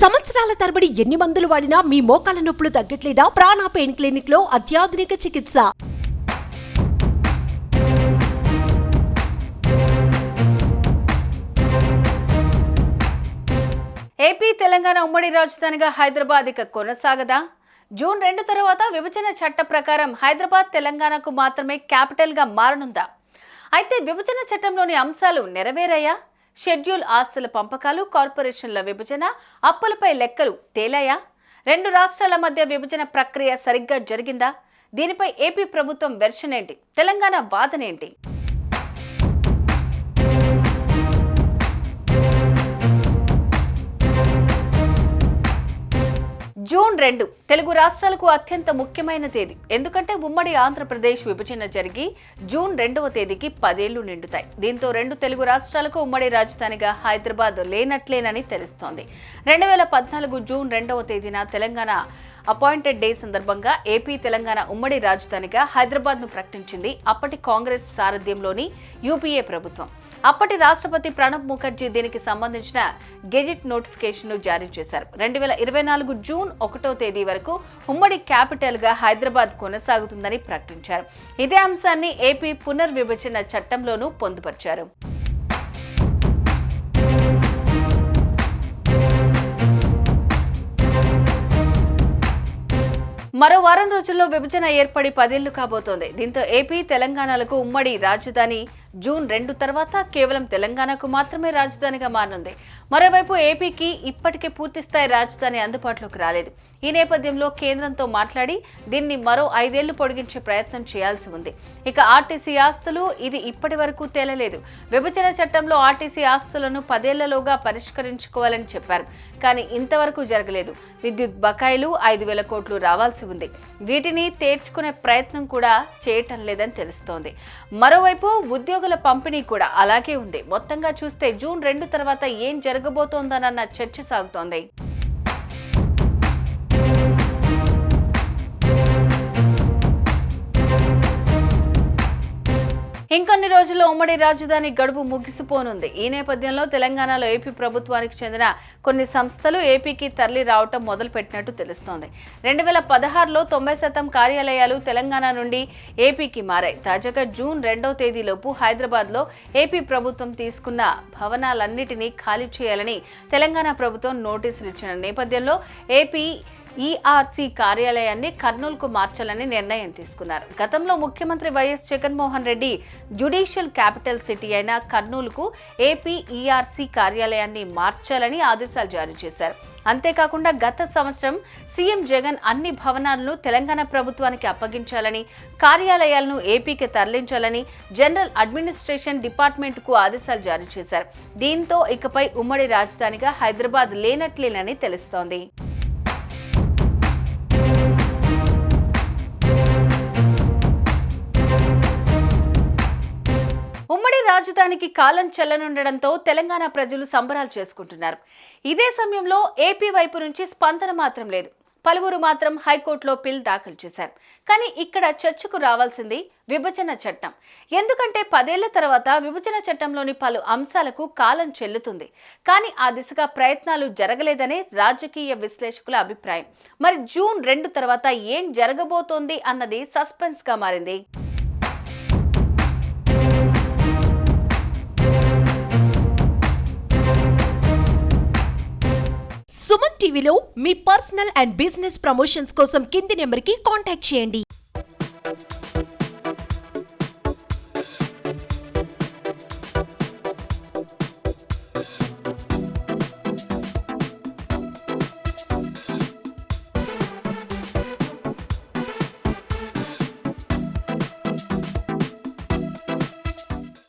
సంవత్సరాల తరబడి ఎన్ని మందులు వాడినా మీ మోకాల నొప్పులు తగ్గట్లేదా? ప్రాణ పెయిన్ క్లినిక్ లో అత్యాధునిక చికిత్స. ఏపీ తెలంగాణ ఉమ్మడి రాజధానిగా హైదరాబాద్ ఇక కొనసాగదా? జూన్ 2 తర్వాత విభజన చట్ట ప్రకారం హైదరాబాద్ తెలంగాణకు మాత్రమే క్యాపిటల్ గా మారనుందా? అయితే విభజన చట్టంలోని అంశాలు నెరవేరాయా? షెడ్యూల్ ఆస్తుల పంపకాలు, కార్పొరేషన్ల విభజన, అప్పులపై లెక్కలు తేలాయా? రెండు రాష్ట్రాల మధ్య విభజన ప్రక్రియ సరిగ్గా జరిగిందా? దీనిపై ఏపీ ప్రభుత్వం వెర్షన్ ఏంటి? తెలంగాణ వాదనేంటి? జూన్ 2 తెలుగు రాష్ట్రాలకు అత్యంత ముఖ్యమైన తేదీ. ఎందుకంటే ఉమ్మడి ఆంధ్రప్రదేశ్ విభజన జరిగి జూన్ 2వ తేదీకి 10 ఏళ్లు నిండుతాయి. దీంతో రెండు తెలుగు రాష్ట్రాలకు ఉమ్మడి రాజధానిగా హైదరాబాద్ లేనట్లేనని తెలుస్తోంది. 2014 జూన్ 2వ తేదీన తెలంగాణ అపాయింటెడ్ డే సందర్భంగా ఏపీ తెలంగాణ ఉమ్మడి రాజధానిగా హైదరాబాద్ ను ప్రకటించింది అప్పటి కాంగ్రెస్ సారథ్యంలోని యూపీఏ ప్రభుత్వం. అప్పటి రాష్ట్రపతి ప్రణబ్ ముఖర్జీ దీనికి సంబంధించిన గెజిట్ నోటిఫికేషన్ ను జారీ చేశారు. 2024 జూన్ 1వ తేదీ వరకు ఉమ్మడి క్యాపిటల్ గా హైదరాబాద్ కొనసాగుతుందని ప్రకటించారు. ఇదే అంశాన్ని ఏపీ పునర్విభజన చట్టంలోనూ పొందుపరిచారు. మరో వారం రోజుల్లో విభజన ఏర్పడి 10 ఏళ్లు కాబోతోంది. దీంతో ఏపీ తెలంగాణలకు ఉమ్మడి రాజధాని జూన్ 2 తర్వాత కేవలం తెలంగాణకు మాత్రమే రాజధానిగా మారనుంది. మరోవైపు ఏపీకి ఇప్పటికే పూర్తిస్థాయి రాజధాని అందుబాటులోకి రాలేదు. ఈ నేపథ్యంలో కేంద్రంతో మాట్లాడి దీన్ని మరో 5 ఏళ్లు పొడిగించే ప్రయత్నం చేయాల్సి ఉంది. ఇక ఆర్టీసీ ఆస్తులు, ఇది ఇప్పటి వరకు తేలలేదు. విభజన చట్టంలో ఆర్టీసీ ఆస్తులను 10 ఏళ్లలోగా పరిష్కరించుకోవాలని చెప్పారు. కానీ ఇంతవరకు జరగలేదు. విద్యుత్ బకాయిలు 5,000 కోట్లు రావాల్సి ఉంది. వీటిని తీర్చుకునే ప్రయత్నం కూడా చేయటం లేదని తెలుస్తోంది. మరోవైపు ఉద్యోగుల పంపిణీ కూడా అలాగే ఉంది. మొత్తంగా చూస్తే జూన్ 2 తర్వాత ఏం జరగబోతోందన్న చర్చ సాగుతోంది. ఇంకొన్ని రోజుల్లో ఉమ్మడి రాజధాని గడువు ముగిసిపోనుంది. ఈ నేపథ్యంలో తెలంగాణలో ఏపీ ప్రభుత్వానికి చెందిన కొన్ని సంస్థలు ఏపీకి తరలి రావటం మొదలుపెట్టినట్టు తెలుస్తోంది. 2016లో 90% కార్యాలయాలు తెలంగాణ నుండి ఏపీకి మారాయి. తాజాగా జూన్ 2వ తేదీలోపు హైదరాబాద్లో ఏపీ ప్రభుత్వం తీసుకున్న భవనాలన్నిటినీ ఖాళీ చేయాలని తెలంగాణ ప్రభుత్వం నోటీసులు ఇచ్చిన నేపథ్యంలో ఏపీ ఈఆర్సీ కార్యాలయాన్ని కర్నూలుకు మార్చాలని నిర్ణయం తీసుకున్నారు. గతంలో ముఖ్యమంత్రి YS Jaganmohan Reddy judicial capital city అయిన కర్నూలుకు ఏపీ ఈఆర్సీ కార్యాలయాన్ని మార్చాలని ఆదేశాలు జారీ చేశారు. అంతేకాకుండా గత సంవత్సరం సీఎం జగన్ అన్ని భవనాలను తెలంగాణ ప్రభుత్వానికి అప్పగించాలని, కార్యాలయాలను ఏపీకి తరలించాలని జనరల్ అడ్మినిస్ట్రేషన్ డిపార్ట్మెంట్కు ఆదేశాలు జారీ చేశారు. దీంతో ఇకపై ఉమ్మడి రాజధానిగా హైదరాబాద్ లేనట్లేనని తెలుస్తోంది. ఉమ్మడి రాజధానికి కాలం చెల్లనుండడంతో తెలంగాణ ప్రజలు సంబరాలు చేసుకుంటున్నారు. ఇదే సమయంలో ఏపీ వైపు నుంచి స్పందన మాత్రం లేదు. పలువురు మాత్రం హైకోర్టులో పిల్ దాఖలు చేశారు. కానీ ఇక్కడ చర్చకు రావాల్సింది విభజన చట్టం. ఎందుకంటే 10 ఏళ్ల తర్వాత విభజన చట్టంలోని పలు అంశాలకు కాలం చెల్లుతుంది. కానీ ఆ దిశగా ప్రయత్నాలు జరగలేదని రాజకీయ విశ్లేషకుల అభిప్రాయం. మరి జూన్ 2 తర్వాత ఏం జరగబోతోంది అన్నది సస్పెన్స్ గా మారింది. సుమన్ టీవీలో మీ పర్సనల్ అండ్ బిజినెస్ ప్రమోషన్స్ కోసం కింది నెంబర్కి కాంటాక్ట్ చేయండి.